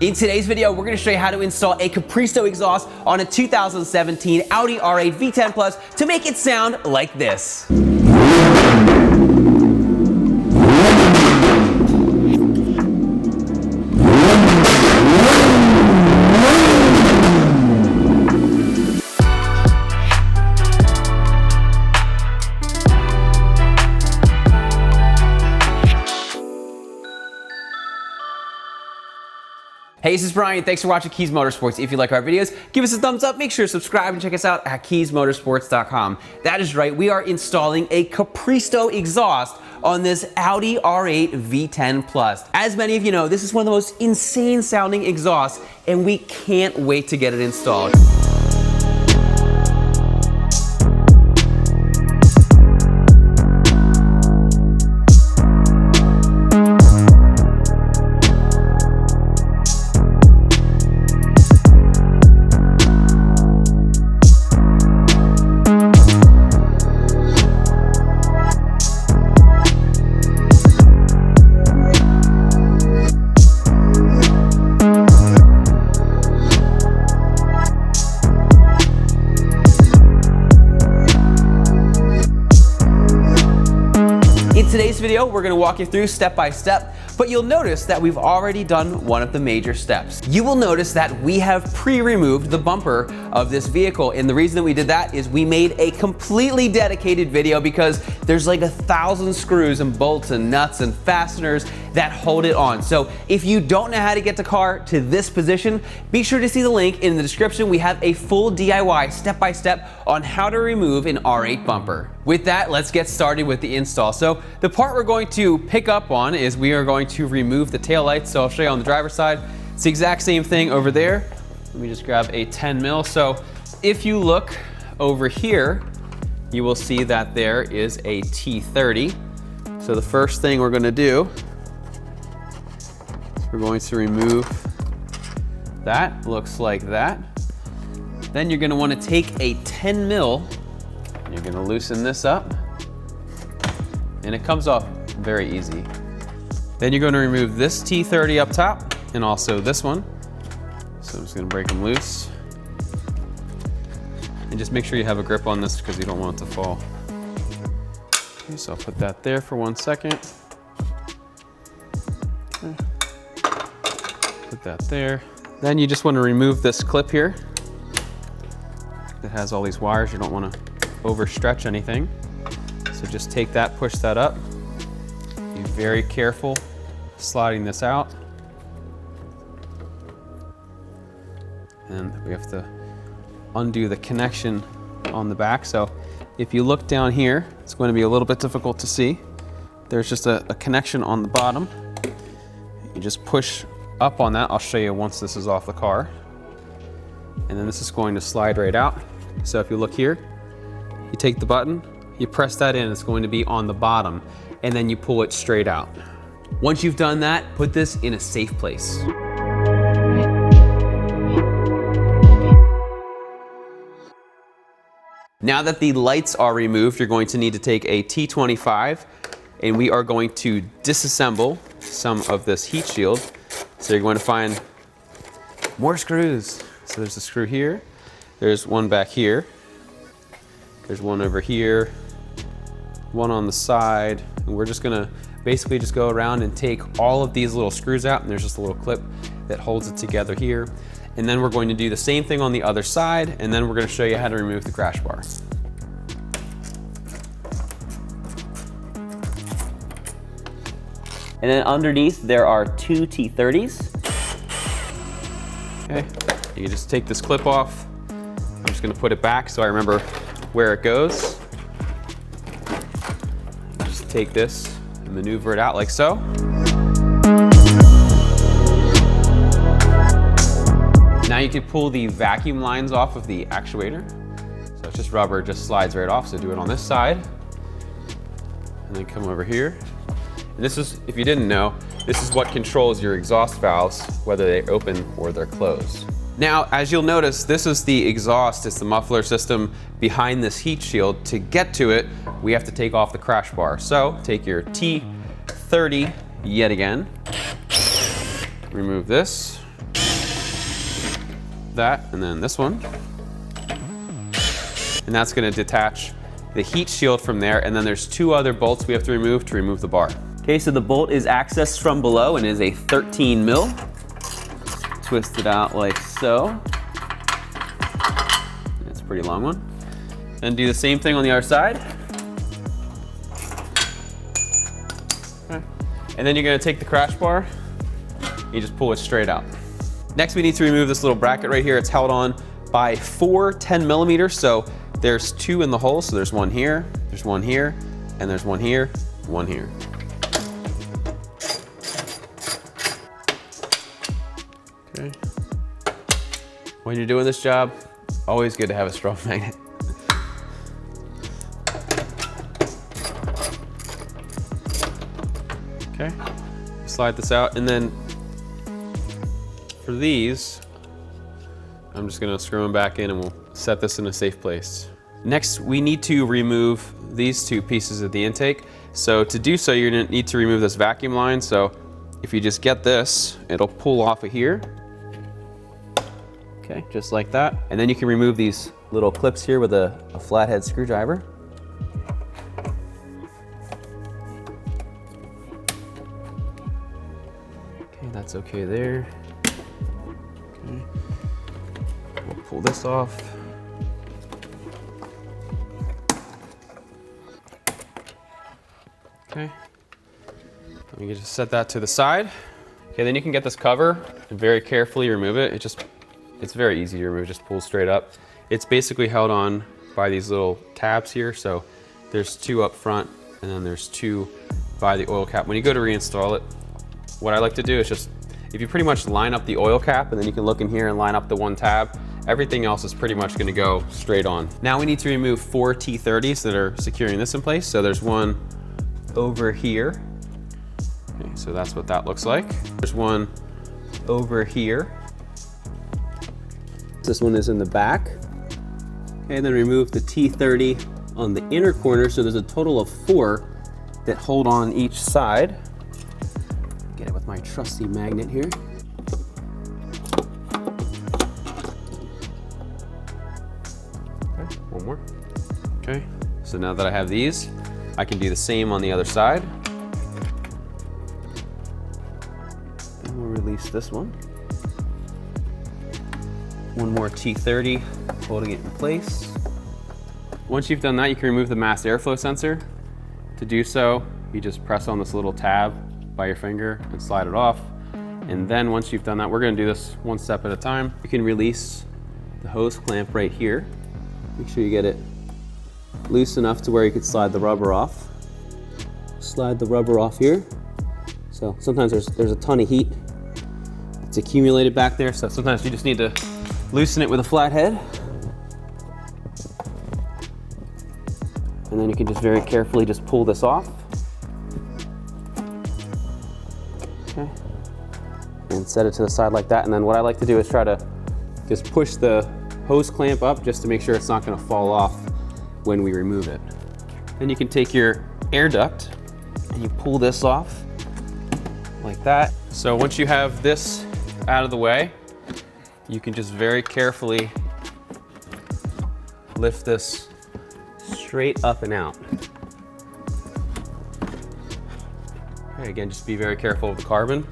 In today's video, we're going to show you how to install a Capristo exhaust on a 2017 Audi R8 V10 Plus to make it sound like this. Hey, this is Bryan. Thanks for watching Kies Motorsports. If you like our videos, give us a thumbs up, make sure to subscribe, and check us out at KiesMotorsports.com. That is right, we are installing a Capristo exhaust on this Audi R8 V10 Plus. As many of you know, this is one of the most insane sounding exhausts, and we can't wait to get it installed. In today's video, we're going to walk you through step by step, but you'll notice that we've already done one of the major steps. You will notice that we have pre-removed the bumper of this vehicle, and the reason that we did that is we made a completely dedicated video because there's like 1,000 screws and bolts and nuts and fasteners that hold it on. So if you don't know how to get the car to this position, be sure to see the link in the description. We have a full DIY step-by-step on how to remove an R8 bumper. With that, let's get started with the install. So the part we're going to pick up on is we are going to remove the taillights. So I'll show you on the driver's side. It's the exact same thing over there. Let me just grab a 10 mil. So if you look over here, you will see that there is a T30. So the first thing we're going to do is we're going to remove that. Looks like that. Then you're going to want to take a 10 mil. You're going to loosen this up, and it comes off very easy. Then you're going to remove this T30 up top and also this one. So I'm just going to break them loose. And just make sure you have a grip on this because you don't want it to fall. Okay, so I'll put that there for 1 second. Okay. Put that there. Then you just want to remove this clip here. It has all these wires. You don't want to overstretch anything. So just take that, push that up. Be very careful sliding this out. And we have to undo the connection on the back. So if you look down here, it's going to be a little bit difficult to see. There's just a connection on the bottom. You just push up on that. I'll show you once this is off the car. And then this is going to slide right out. So if you look here, you take the button, you press that in, it's going to be on the bottom, and then you pull it straight out. Once you've done that, put this in a safe place. Now that the lights are removed, you're going to need to take a T25, and we are going to disassemble some of this heat shield. So you're going to find more screws. So there's a screw here, there's one back here, there's one over here, one on the side, and we're just gonna basically just go around and take all of these little screws out, and there's just a little clip that holds it together here. And then we're going to do the same thing on the other side, and then we're gonna show you how to remove the crash bar. And then underneath there are two T30s. Okay, you just take this clip off. I'm just gonna put it back so I remember where it goes. Just take this and maneuver it out like so. Now you can pull the vacuum lines off of the actuator. So it's just rubber, it just slides right off. So do it on this side. And then come over here. And this is, if you didn't know, this is what controls your exhaust valves, whether they open or they're closed. Now, as you'll notice, this is the exhaust, it's the muffler system behind this heat shield. To get to it, we have to take off the crash bar. So take your T30 yet again, remove this, that, and then this one. And that's gonna detach the heat shield from there, and then there's 2 other bolts we have to remove the bar. Okay, so the bolt is accessed from below and is a 13 mil. Twist it out like so. That's a pretty long one. And do the same thing on the other side. Okay. And then you're gonna take the crash bar, you just pull it straight out. Next, we need to remove this little bracket right here. It's held on by 4 10 millimeters, so there's 2 in the hole, so there's one here, there's one here, and there's one here, one here. Okay. When you're doing this job, always good to have a strong magnet. Okay, slide this out, and then for these, I'm just gonna screw them back in and we'll set this in a safe place. Next, we need to remove these 2 pieces of the intake. So to do so, you're gonna need to remove this vacuum line. So if you just get this, it'll pull off of here. Okay, just like that. And then you can remove these little clips here with a flathead screwdriver. Okay, that's okay there. Okay. We'll pull this off. Okay. Let me just set that to the side. Okay, then you can get this cover and very carefully remove it. It's very easy to remove, just pull straight up. It's basically held on by these little tabs here. So there's 2 up front and then there's 2 by the oil cap. When you go to reinstall it, what I like to do is just, if you pretty much line up the oil cap and then you can look in here and line up the 1 tab, everything else is pretty much gonna go straight on. Now we need to remove 4 T30s that are securing this in place. So there's one over here. Okay, so that's what that looks like. There's one over here. This one is in the back. Okay, and then remove the T30 on the inner corner. So there's a total of 4 that hold on each side. Get it with my trusty magnet here. Okay, one more. Okay, so now that I have these, I can do the same on the other side. And we'll release this one. One more T30, holding it in place. Once you've done that, you can remove the mass airflow sensor. To do so, you just press on this little tab by your finger and slide it off. And then once you've done that, we're gonna do this one step at a time. You can release the hose clamp right here. Make sure you get it loose enough to where you could slide the rubber off. Slide the rubber off here. So sometimes there's a ton of heat. It's accumulated back there, so sometimes you just need to loosen it with a flathead. And then you can just very carefully just pull this off. Okay. And set it to the side like that. And then what I like to do is try to just push the hose clamp up just to make sure it's not gonna fall off when we remove it. Then you can take your air duct and you pull this off like that. So once you have this out of the way, you can just very carefully lift this straight up and out. Okay, again, just be very careful of the carbon,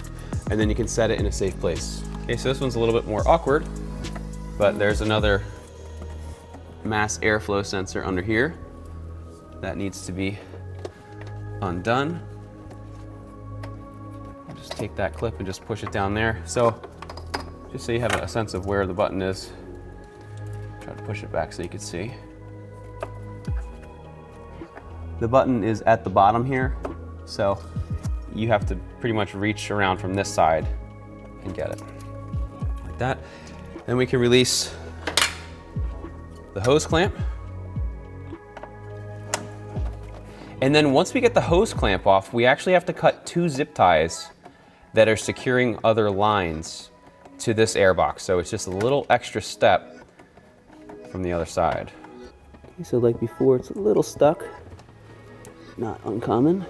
and then you can set it in a safe place. Okay, so this one's a little bit more awkward, but there's another mass airflow sensor under here that needs to be undone. I'll just take that clip and just push it down there. So just so you have a sense of where the button is, try to push it back so you can see. The button is at the bottom here, so you have to pretty much reach around from this side and get it like that. Then we can release the hose clamp. And then once we get the hose clamp off, we actually have to cut 2 zip ties that are securing other lines to this airbox. So it's just a little extra step from the other side. Okay, so like before, it's a little stuck. Not uncommon.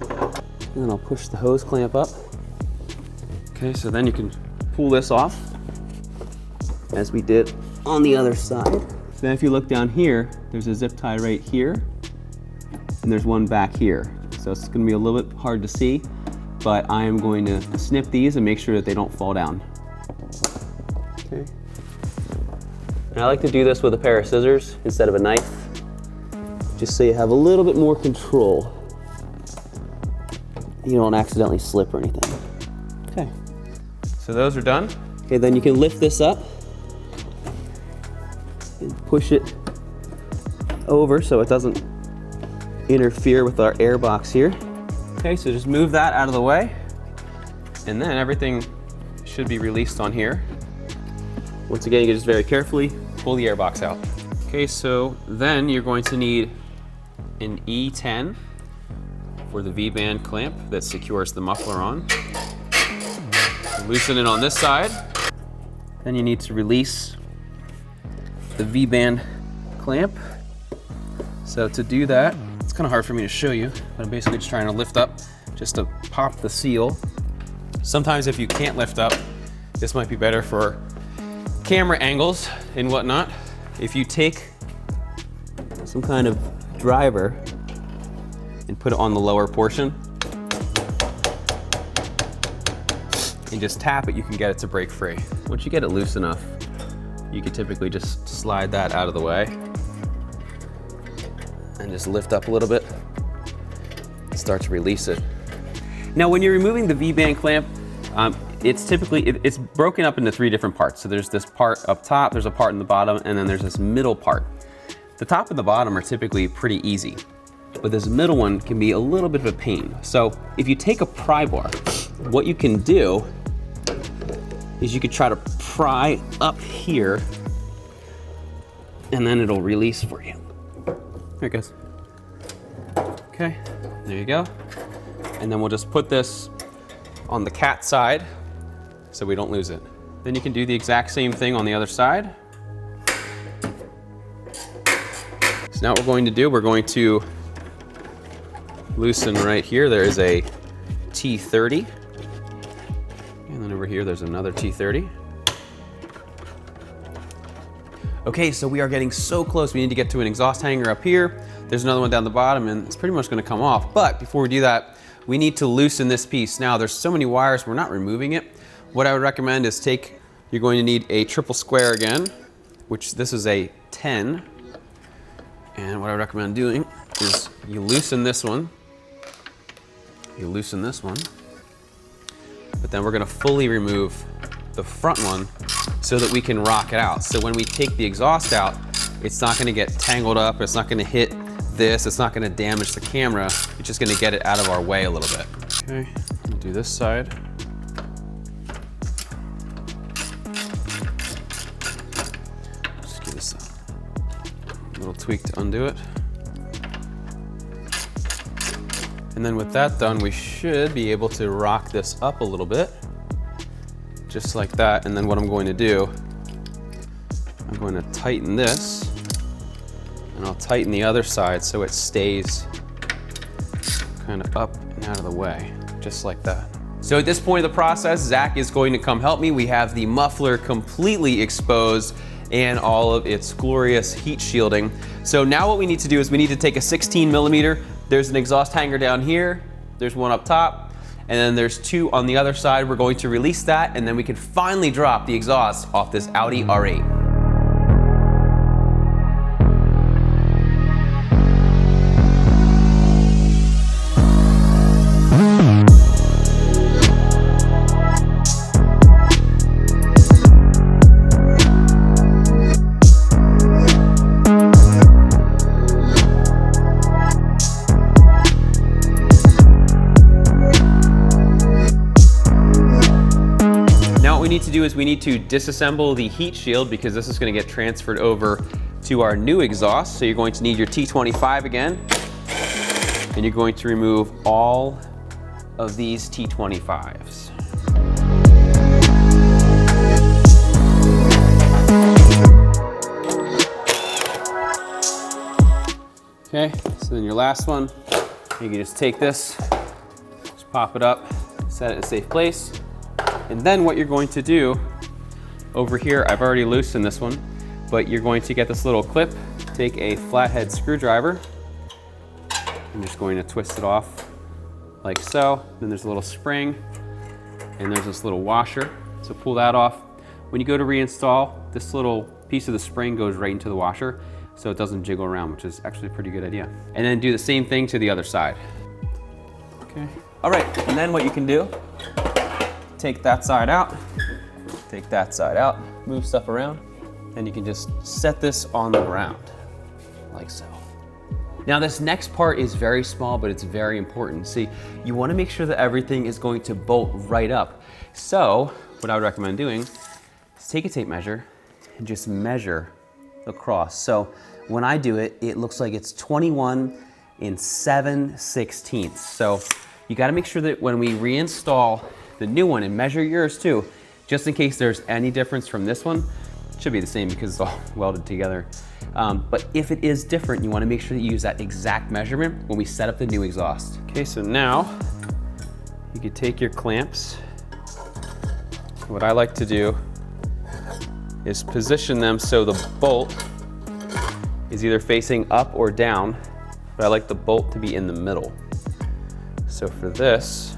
And then I'll push the hose clamp up. Okay, so then you can pull this off as we did on the other side. So then if you look down here, there's a zip tie right here, and there's one back here. So it's gonna be a little bit hard to see, but I am going to snip these and make sure that they don't fall down. Okay. And I like to do this with a pair of scissors instead of a knife, just so you have a little bit more control. You don't accidentally slip or anything. Okay. So those are done. Okay, then you can lift this up and push it over so it doesn't interfere with our air box here. Okay, so just move that out of the way, and then everything should be released on here. Once again, you can just very carefully pull the air box out. Okay, so then you're going to need an E10 for the V-band clamp that secures the muffler on. Loosen it on this side. Then you need to release the V-band clamp. So to do that, it's kind of hard for me to show you, but I'm basically just trying to lift up just to pop the seal. Sometimes if you can't lift up, this might be better for camera angles and whatnot. If you take some kind of driver and put it on the lower portion and just tap it, you can get it to break free. Once you get it loose enough, you can typically just slide that out of the way and just lift up a little bit and start to release it. Now, when you're removing the V-band clamp, it's typically, it's broken up into 3 different parts. So there's this part up top, there's a part in the bottom, and then there's this middle part. The top and the bottom are typically pretty easy, but this middle one can be a little bit of a pain. So if you take a pry bar, what you can do is you could try to pry up here, and then it'll release for you. There it goes. Okay, there you go. And then we'll just put this on the cat side so we don't lose it. Then you can do the exact same thing on the other side. So now what we're going to do, we're going to loosen right here. There is a T30. And then over here, there's another T30. Okay, so we are getting so close. We need to get to an exhaust hanger up here. There's another one down the bottom, and it's pretty much gonna come off. But before we do that, we need to loosen this piece. Now, there's so many wires, we're not removing it. What I would recommend is you're going to need a triple square again, which this is a 10. And what I would recommend doing is you loosen this one, you loosen this one, but then we're gonna fully remove the front one so that we can rock it out. So when we take the exhaust out, it's not gonna get tangled up, it's not gonna hit this, it's not gonna damage the camera, it's just gonna get it out of our way a little bit. Okay, we'll do this side. Just give this a little tweak to undo it. And then with that done, we should be able to rock this up a little bit, just like that. And then what I'm going to do, I'm going to tighten this, and I'll tighten the other side so it stays kind of up and out of the way, just like that. So at this point of the process, Zach is going to come help me. We have the muffler completely exposed and all of its glorious heat shielding. So now what we need to do is we need to take a 16mm. There's an exhaust hanger down here, there's one up top, and then there's 2 on the other side. We're going to release that, and then we can finally drop the exhaust off this Audi R8. We need to disassemble the heat shield because this is going to get transferred over to our new exhaust. So you're going to need your T25 again, and you're going to remove all of these T25s. Okay, so then your last one, you can just take this, just pop it up, set it in a safe place, And then what you're going to do over here, I've already loosened this one, but you're going to get this little clip, take a flathead screwdriver. I'm just going to twist it off like so. Then there's a little spring and there's this little washer. So pull that off. When you go to reinstall, this little piece of the spring goes right into the washer so it doesn't jiggle around, which is actually a pretty good idea. And then do the same thing to the other side. Okay. All right, and then what you can do, take that side out, take that side out, move stuff around, and you can just set this on the ground, like so. Now this next part is very small, but it's very important. See, you wanna make sure that everything is going to bolt right up. So, what I would recommend doing is take a tape measure and just measure across. So, when I do it, it looks like it's 21 7/16. So, you gotta make sure that when we reinstall the new one, and measure yours too, just in case there's any difference from this one, it should be the same because it's all welded together. But if it is different, you wanna make sure that you use that exact measurement when we set up the new exhaust. Okay, so now you could take your clamps. What I like to do is position them so the bolt is either facing up or down, but I like the bolt to be in the middle. So for this,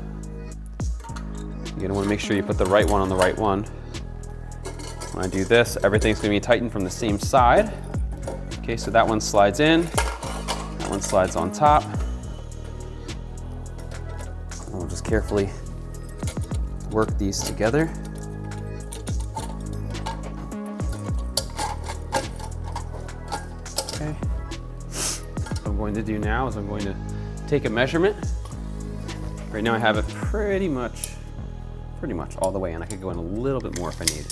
you're gonna wanna make sure you put the right one on the right one. When I do this, everything's gonna be tightened from the same side. Okay, so that one slides in, that one slides on top. And we'll just carefully work these together. Okay. What I'm going to do now is I'm going to take a measurement. Right now I have it pretty much all the way in. I could go in a little bit more if I need.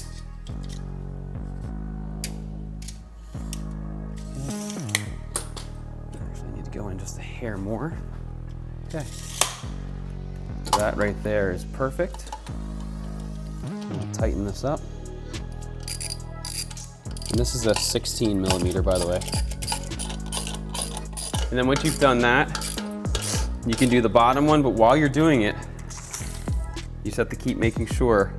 Actually, I need to go in just a hair more. Okay. That right there is perfect. I'll tighten this up. And this is a 16 millimeter, by the way. And then once you've done that, you can do the bottom one, but while you're doing it, you just have to keep making sure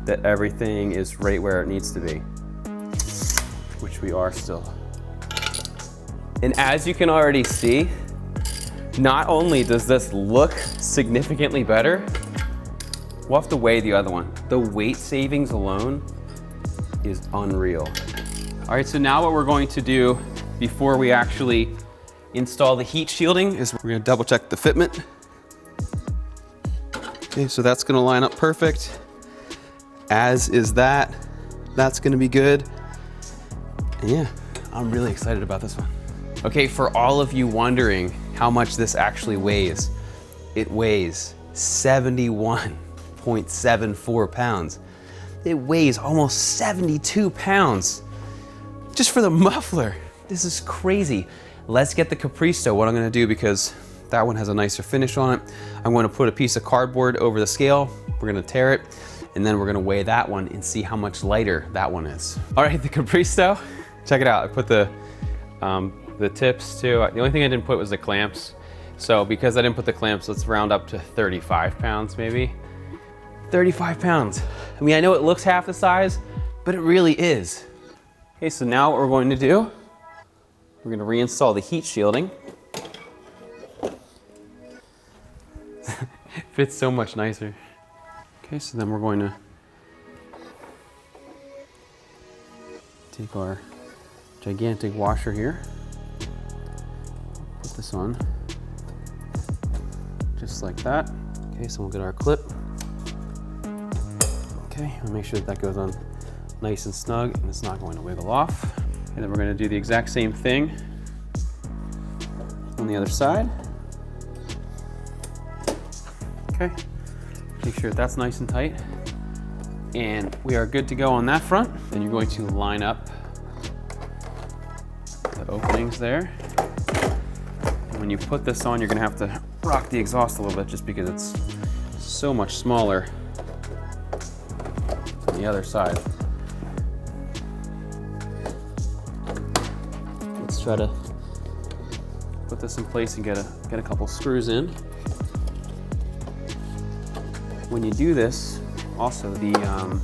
that everything is right where it needs to be, which we are still. And as you can already see, not only does this look significantly better, we'll have to weigh the other one. The weight savings alone is unreal. All right, so now what we're going to do before we actually install the heat shielding is we're gonna double check the fitment. Okay, so that's gonna line up perfect, as is that. That's gonna be good. And yeah, I'm really excited about this one. Okay, for all of you wondering how much this actually weighs, it weighs 71.74 pounds. It weighs almost 72 pounds just for the muffler. This is crazy. Let's get the Capristo. What I'm gonna do, because that one has a nicer finish on it, I'm gonna put a piece of cardboard over the scale. We're gonna tear it, and then we're gonna weigh that one and see how much lighter that one is. All right, the Capristo, check it out. I put the tips too. The only thing I didn't put was the clamps. So because I didn't put the clamps, let's round up to 35 pounds maybe. 35 pounds. I mean, I know it looks half the size, but it really is. Okay, so now what we're going to do, we're going to reinstall the heat shielding. Fits so much nicer. Okay, so then we're going to take our gigantic washer here, put this on just like that. Okay, so we'll get our clip. Okay, we'll make sure that that goes on nice and snug and it's not going to wiggle off. And then we're going to do the exact same thing on the other side. Okay, make sure that's nice and tight. And we are good to go on that front. Then you're going to line up the openings there. And when you put this on, you're going to have to rock the exhaust a little bit just because it's so much smaller on the other side. Let's try to put this in place and get a couple screws in. When you do this, also the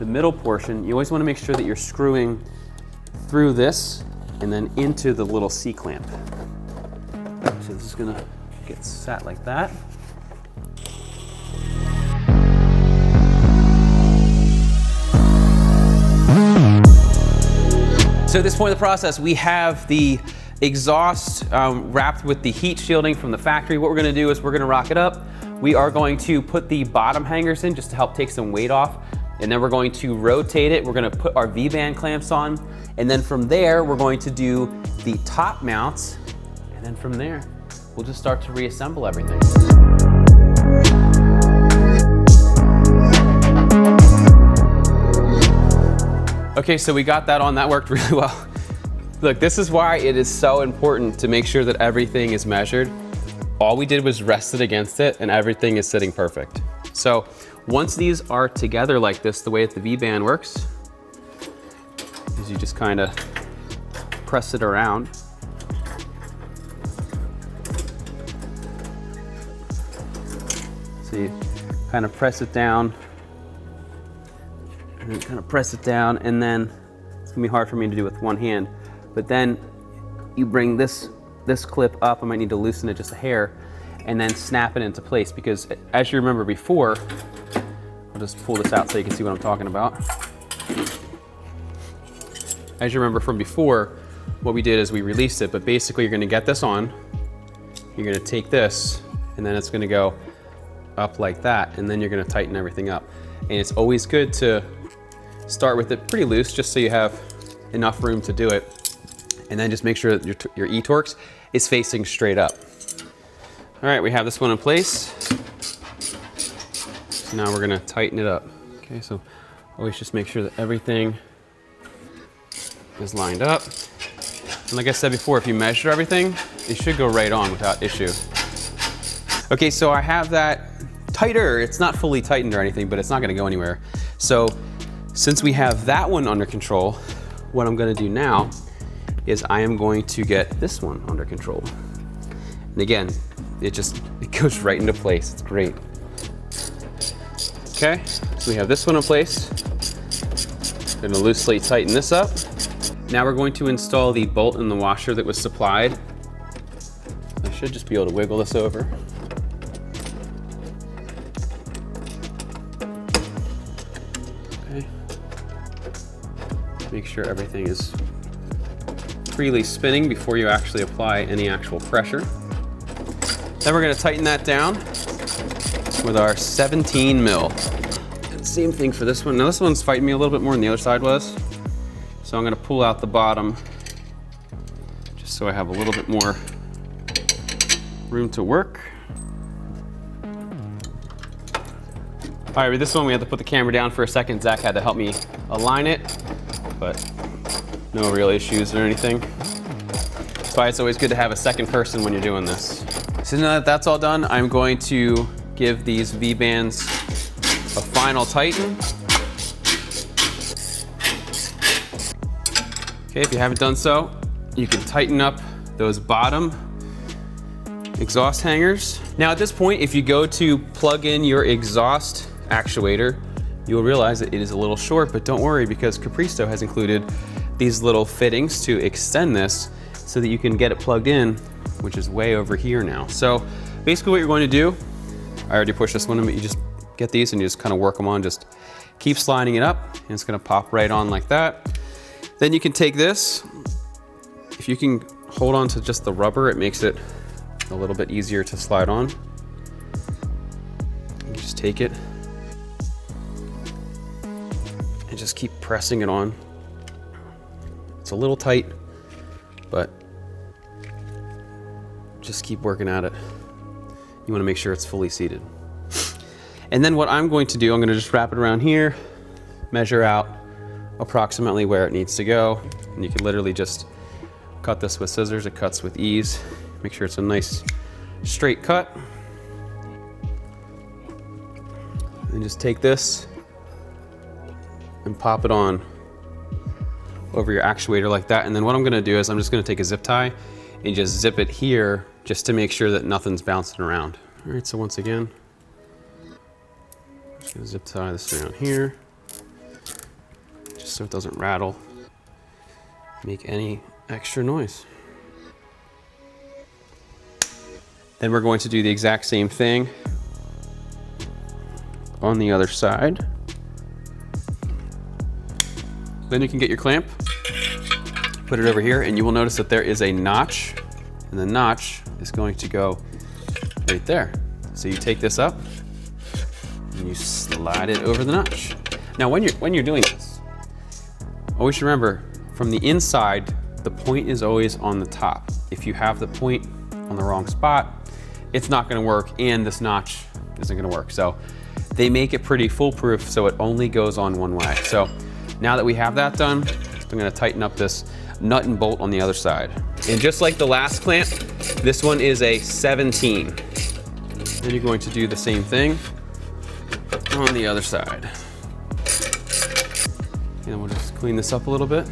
middle portion, you always want to make sure that you're screwing through this and then into the little C-clamp. So this is gonna get set like that. So at this point in the process, we have the exhaust wrapped with the heat shielding from the factory. What we're gonna do is we're gonna rock it up. We are going to put the bottom hangers in just to help take some weight off. And then we're going to rotate it. We're gonna put our V-band clamps on. And then from there, we're going to do the top mounts. And then from there, we'll just start to reassemble everything. Okay, so we got that on, that worked really well. Look, this is why it is so important to make sure that everything is measured. All we did was rest it against it and everything is sitting perfect. So once these are together like this, the way that the V-band works is you just kind of press it around. So you kind of press it down, and then kind of press it down, and then it's gonna be hard for me to do with one hand, but then you bring this clip up. I might need to loosen it just a hair, and then snap it into place, because as you remember before, I'll just pull this out so you can see what I'm talking about. As you remember from before, what we did is we released it, but basically you're gonna get this on, you're gonna take this, and then it's gonna go up like that, and then you're gonna tighten everything up. And it's always good to start with it pretty loose, just so you have enough room to do it. And then just make sure that your E-Torx is facing straight up. All right, we have this one in place. So now we're gonna tighten it up. Okay, so always just make sure that everything is lined up. And like I said before, if you measure everything, it should go right on without issue. Okay, so I have that tighter. It's not fully tightened or anything, but it's not gonna go anywhere. So since we have that one under control, what I'm gonna do now is I am going to get this one under control. And again, it goes right into place. It's great. Okay, so we have this one in place. Gonna loosely tighten this up. Now we're going to install the bolt in the washer that was supplied. I should just be able to wiggle this over. Okay. Make sure everything is freely spinning before you actually apply any actual pressure. Then we're gonna tighten that down with our 17 mil. And same thing for this one. Now this one's fighting me a little bit more than the other side was. So I'm gonna pull out the bottom just so I have a little bit more room to work. All right, with this one we had to put the camera down for a second. Zach had to help me align it, but no real issues or anything. That's why it's always good to have a second person when you're doing this. So now that that's all done, I'm going to give these V-bands a final tighten. Okay, if you haven't done so, you can tighten up those bottom exhaust hangers. Now at this point, if you go to plug in your exhaust actuator, you'll realize that it is a little short, but don't worry, because Capristo has included these little fittings to extend this so that you can get it plugged in, which is way over here now. So basically what you're going to do, I already pushed this one, but you just get these and you just kind of work them on, just keep sliding it up, and it's gonna pop right on like that. Then you can take this, if you can hold on to just the rubber, it makes it a little bit easier to slide on. You just take it and just keep pressing it on. It's a little tight, but just keep working at it. You want to make sure it's fully seated. And then what I'm going to do, I'm going to just wrap it around here, measure out approximately where it needs to go. And you can literally just cut this with scissors. It cuts with ease. Make sure it's a nice straight cut. And just take this and pop it on over your actuator like that. And then what I'm gonna do is I'm just gonna take a zip tie and just zip it here just to make sure that nothing's bouncing around. All right, so once again, Zip tie this around here, just so it doesn't rattle, make any extra noise. Then we're going to do the exact same thing on the other side. Then you can get your clamp, put it over here, and you will notice that there is a notch, and the notch is going to go right there. So you take this up and you slide it over the notch. Now when you're doing this, always remember, from the inside, the point is always on the top. If you have the point on the wrong spot, it's not gonna work, and this notch isn't gonna work. So they make it pretty foolproof, so it only goes on one way. So now that we have that done, I'm gonna tighten up this nut and bolt on the other side. And just like the last clamp, this one is a 17. Then you're going to do the same thing on the other side. And we'll just clean this up a little bit.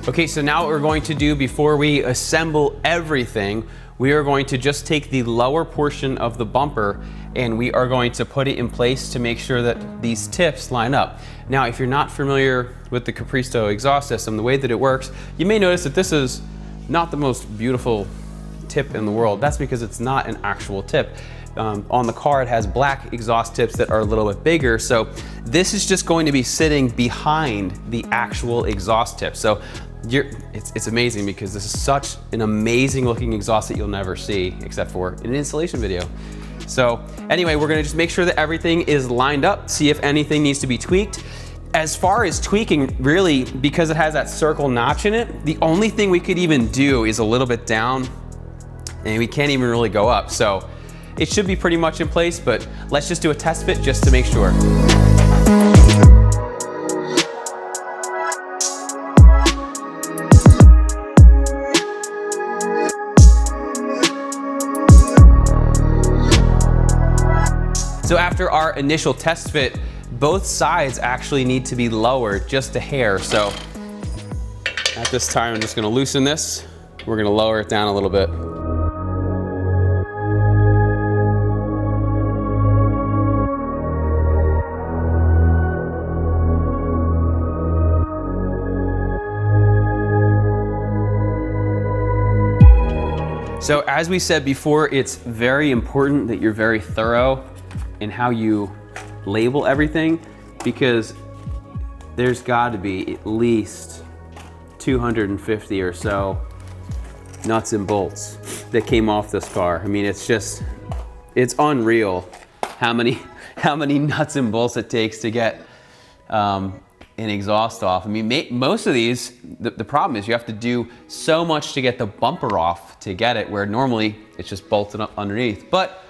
Okay, so now what we're going to do before we assemble everything, we are going to just take the lower portion of the bumper and we are going to put it in place to make sure that these tips line up. Now, if you're not familiar with the Capristo exhaust system, the way that it works, you may notice that this is not the most beautiful tip in the world. That's because it's not an actual tip. On the car, it has black exhaust tips that are a little bit bigger. So this is just going to be sitting behind the actual exhaust tip. So it's amazing because this is such an amazing looking exhaust that you'll never see except for in an installation video. So anyway, we're gonna just make sure that everything is lined up, see if anything needs to be tweaked. As far as tweaking, really, because it has that circle notch in it, the only thing we could even do is a little bit down, and we can't even really go up. So it should be pretty much in place, but let's just do a test fit just to make sure. So after our initial test fit, both sides actually need to be lowered just a hair. So at this time, I'm just gonna loosen this. We're gonna lower it down a little bit. So as we said before, it's very important that you're very thorough in how you label everything, because there's got to be at least 250 or so nuts and bolts that came off this car. I mean, it's unreal how many nuts and bolts it takes to get an exhaust off. I mean, most of these, the problem is you have to do so much to get the bumper off to get it, where normally it's just bolted up underneath. But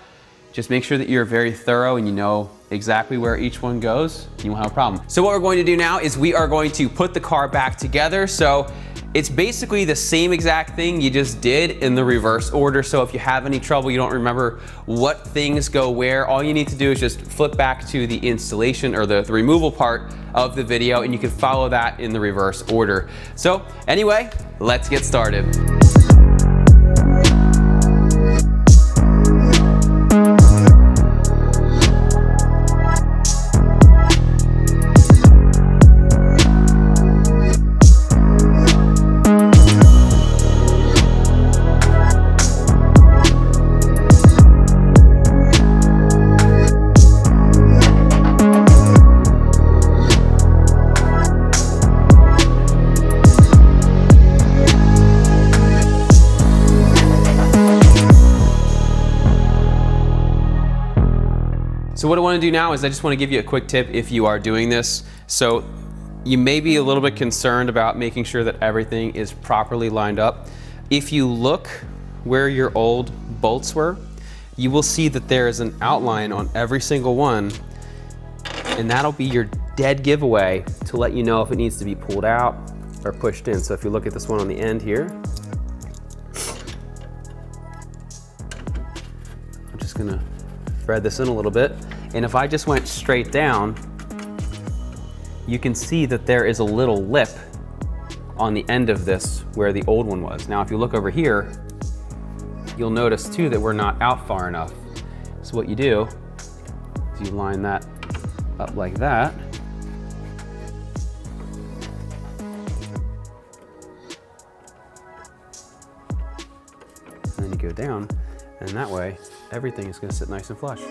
just make sure that you're very thorough and you know exactly where each one goes, and you won't have a problem. So what we're going to do now is we are going to put the car back together. So it's basically the same exact thing you just did in the reverse order. So if you have any trouble, you don't remember what things go where, all you need to do is just flip back to the installation or the removal part of the video, and you can follow that in the reverse order. So anyway, let's get started. So what I want to do now is I just want to give you a quick tip if you are doing this. So you may be a little bit concerned about making sure that everything is properly lined up. If you look where your old bolts were, you will see that there is an outline on every single one, and that'll be your dead giveaway to let you know if it needs to be pulled out or pushed in. So if you look at this one on the end here, I'm just gonna thread this in a little bit. And if I just went straight down, you can see that there is a little lip on the end of this where the old one was. Now, if you look over here, you'll notice too that we're not out far enough. So what you do So you line that up like that. And then you go down, and that way, everything is gonna sit nice and flush.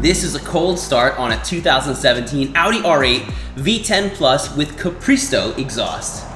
This is a cold start on a 2017 Audi R8 V10 Plus with Capristo exhaust.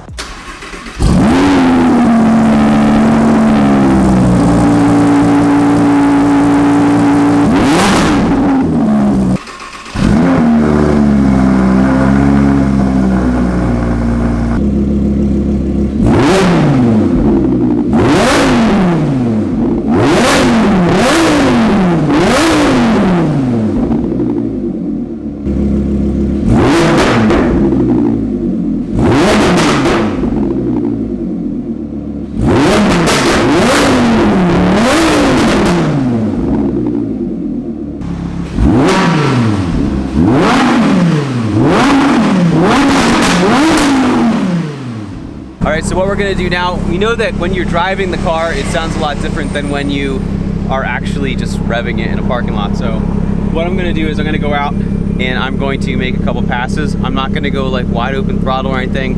So what we're gonna do now, we know that when you're driving the car, it sounds a lot different than when you are actually just revving it in a parking lot. So what I'm gonna do is I'm gonna go out and I'm going to make a couple passes. I'm not gonna go like wide open throttle or anything,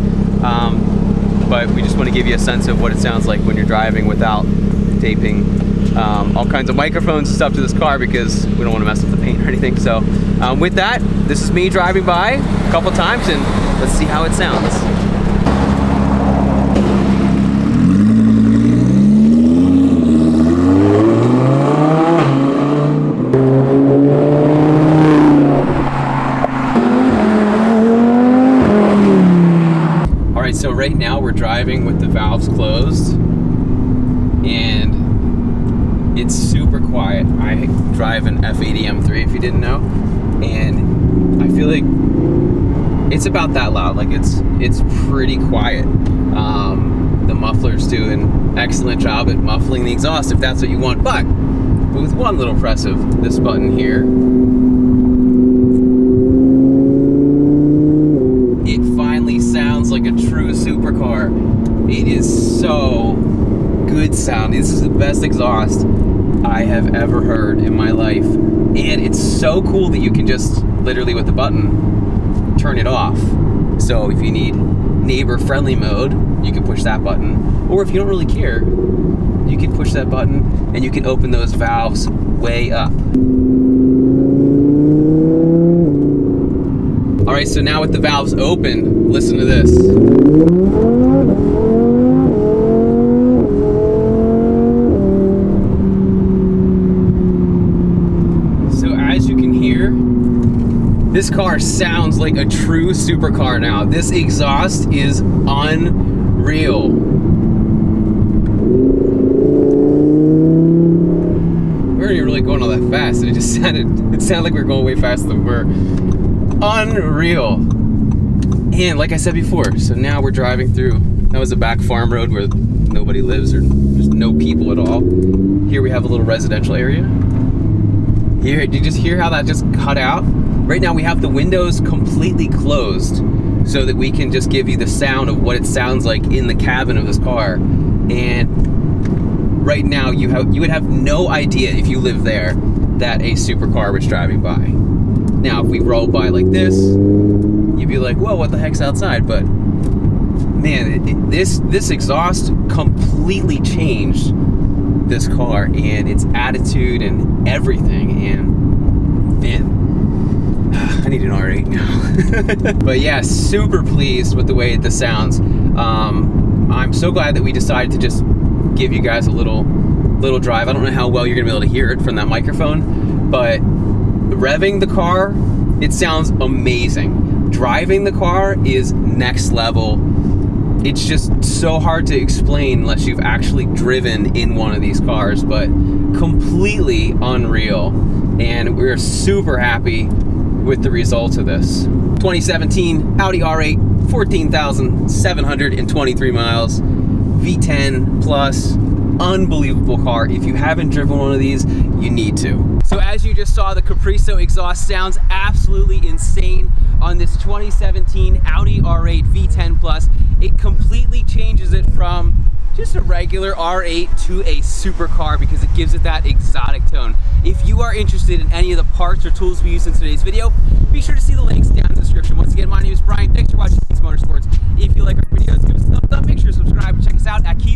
but we just wanna give you a sense of what it sounds like when you're driving without taping all kinds of microphones and stuff to this car, because we don't wanna mess up the paint or anything. So with that, this is me driving by a couple times and let's see how it sounds. So right now we're driving with the valves closed and it's super quiet. I drive an F80 M3 if you didn't know, and I feel like it's about that loud. Like it's pretty quiet. The muffler's do an excellent job at muffling the exhaust if that's what you want, but with one little press of this button here, sounds like a true supercar. It is so good sound. This is the best exhaust I have ever heard in my life. And it's so cool that you can just literally with the button turn it off. So if you need neighbor friendly mode, you can push that button. Or if you don't really care, you can push that button and you can open those valves way up. All right, so now with the valves open, listen to this. So as you can hear, this car sounds like a true supercar now. This exhaust is unreal. We weren't even really going all that fast, and it sounded like we were going way faster than we were. Unreal. And like I said before, so now we're driving through, that was a back farm road where nobody lives or there's no people at all. Here we have a little residential area. Here, did you just hear how that just cut out? Right now we have the windows completely closed so that we can just give you the sound of what it sounds like in the cabin of this car. And right now you would have no idea if you live there that a supercar was driving by. Now, if we roll by like this, you'd be like, whoa, what the heck's outside? But man, this exhaust completely changed this car and its attitude and everything. And man, I need an R8 now. But yeah, super pleased with the way this sounds. I'm so glad that we decided to just give you guys a little drive. I don't know how well you're gonna be able to hear it from that microphone, but revving the car, it sounds amazing. Driving the car is next level. It's just so hard to explain unless you've actually driven in one of these cars, but completely unreal. And we're super happy with the results of this. 2017 Audi R8, 14,723 miles, V10 plus, unbelievable car. If you haven't driven one of these, you need to. So as you just saw, the Capristo exhaust sounds absolutely insane on this 2017 Audi R8 V10 plus. It completely changes it from just a regular R8 to a supercar because it gives it that exotic tone. If you are interested in any of the parts or tools we used in today's video, be sure to see the links down in the description. Once again, my name is Brian. Thanks for watching Kies Motorsports. If you like our videos, give us a thumbs up. Make sure to subscribe and check us out at Kies